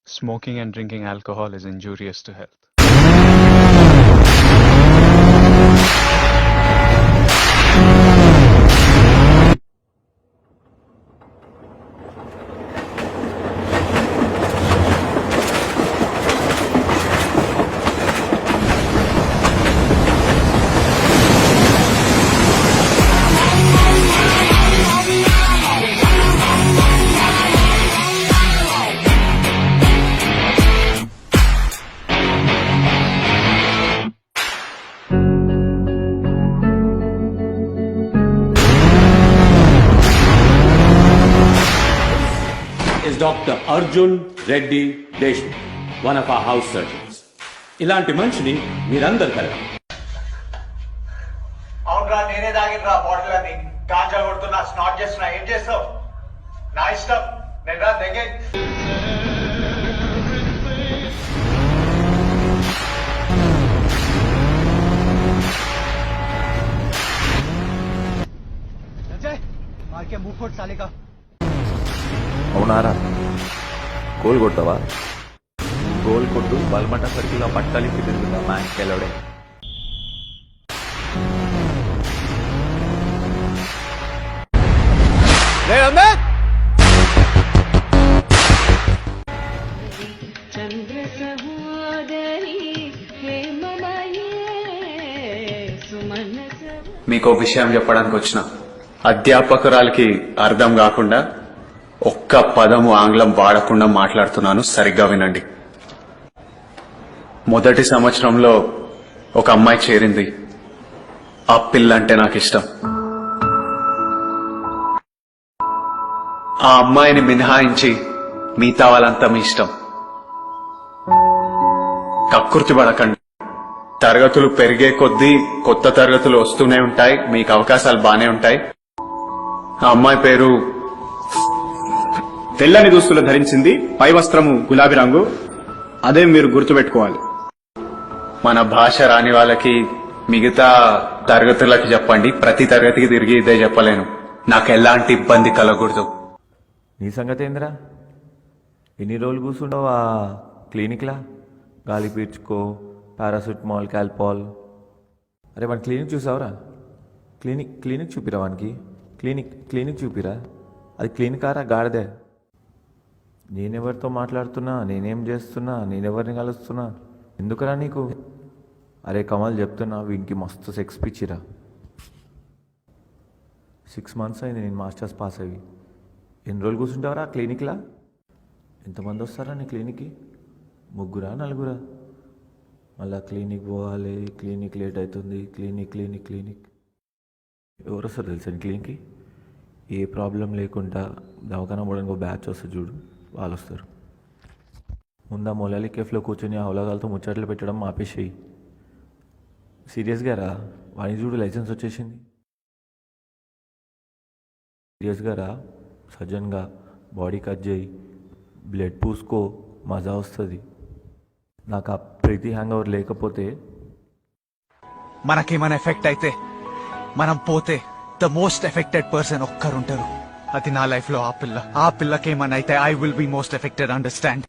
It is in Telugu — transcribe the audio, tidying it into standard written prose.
Smoking and drinking alcohol is injurious to health. is Dr. Arjun Reddy Deshmukh, one of our house surgeons. ఇలాంటి మనిషిని మీరందరూ కలగండి. అవునరా, నేనే తాగినరా బాటిల్ అని గాంజా కొడుతున్నా, స్నాట్ చేస్తున్నా. ఏం చేస్తావు? నా ఇష్టం. నేను రా దగ్గర मार मुंह फोड़ साले का. అవునారా గోల్ కొడతావా? గోల్ కొట్టు బల్మట సర్కిల్ పట్టాలి తిరుగుతా మ్యాచ్ గెలవడే. మీకో విషయం చెప్పడానికి వచ్చిన అధ్యాపకురాలకి అర్థం కాకుండా ఒక్క పదము ఆంగ్లం వాడకుండా మాట్లాడుతున్నాను, సరిగ్గా వినండి. మొదటి సంవత్సరంలో ఒక అమ్మాయి చేరింది. ఆ పిల్లంటే నాకు ఇష్టం. ఆ అమ్మాయిని మినహాయించి మిగతా వాళ్ళంతా మీ ఇష్టం. కక్కుర్తి పడకండి. తరగతులు పెరిగే కొద్దీ కొత్త తరగతులు వస్తూనే ఉంటాయి, మీకు అవకాశాలు బానే ఉంటాయి. ఆ అమ్మాయి పేరు తెల్లని దుస్తులు ధరించింది, పై వస్త్రము గులాబీ రంగు. అదే మీరు గుర్తుపెట్టుకోవాలి. మన భాష రాని వాళ్ళకి మిగతా తరగతులకి చెప్పండి, ప్రతి తరగతికి తిరిగి ఇదే చెప్పలేను. నాకు ఎలాంటి ఇబ్బంది కలగకూడదు. నీ సంగతి ఏందిరా? ఎన్ని రోజులు కూర్చుండవు ఆ క్లినిక్లా? గాలి పీల్చుకో, పారాసిటమాల్, క్యాల్పాల్. అరే వాడి క్లినిక్ చూసావురా? క్లినిక్ చూపిరా వానికి. క్లినిక్ చూపిరా. అది క్లినిక్ ఆరా గాడిదే? నేనెవరితో మాట్లాడుతున్నా, నేనేం చేస్తున్నా, నేనెవరిని కలుస్తున్నా, ఎందుకురా నీకు? అరే కమల్ చెప్తున్నా, వీనికి మస్తు సెక్స్ పిచ్చిరా. 6 months అయింది నేను మాస్టర్స్ పాస్ అయ్యి. ఎన్ని రోజులు కూర్చుంటావరా క్లినిక్లా? ఎంతమంది వస్తారా నీ క్లినిక్కి? 3 4? మళ్ళా క్లినిక్ పోవాలి, క్లినిక్ లేట్ అవుతుంది, క్లినిక్. ఎవరు వస్తారు తెలుసా నీ క్లినిక్కి? ఏ ప్రాబ్లం లేకుండా దవాఖానా పోవడానికి ఒక బ్యాచ్ వస్తుంది చూడు, వాళ్ళు వస్తారు. ముందు ఆ మొలాలి కేఫ్లో కూర్చొని ఆ అవలగాలతో ముచ్చట్లు పెట్టడం ఆపేసేయి. సీరియస్గా రా, వాణి చూడు లైసెన్స్ వచ్చేసింది. సీరియస్గా రా, సజ్జన్గా బాడీ కట్ చేయి, బ్లడ్ పూసుకో, మజా వస్తుంది. నాకు ఆ ప్రీతి హ్యాంగ్ ఓవర్ లేకపోతే మనకేమైనా ఎఫెక్ట్ అయితే మనం పోతే ద మోస్ట్ ఎఫెక్టెడ్ పర్సన్ ఒక్కరుంటారు. అది నా లైఫ్ లో ఆ పిల్లకేమైనా అయితే I will be most affected. Understand?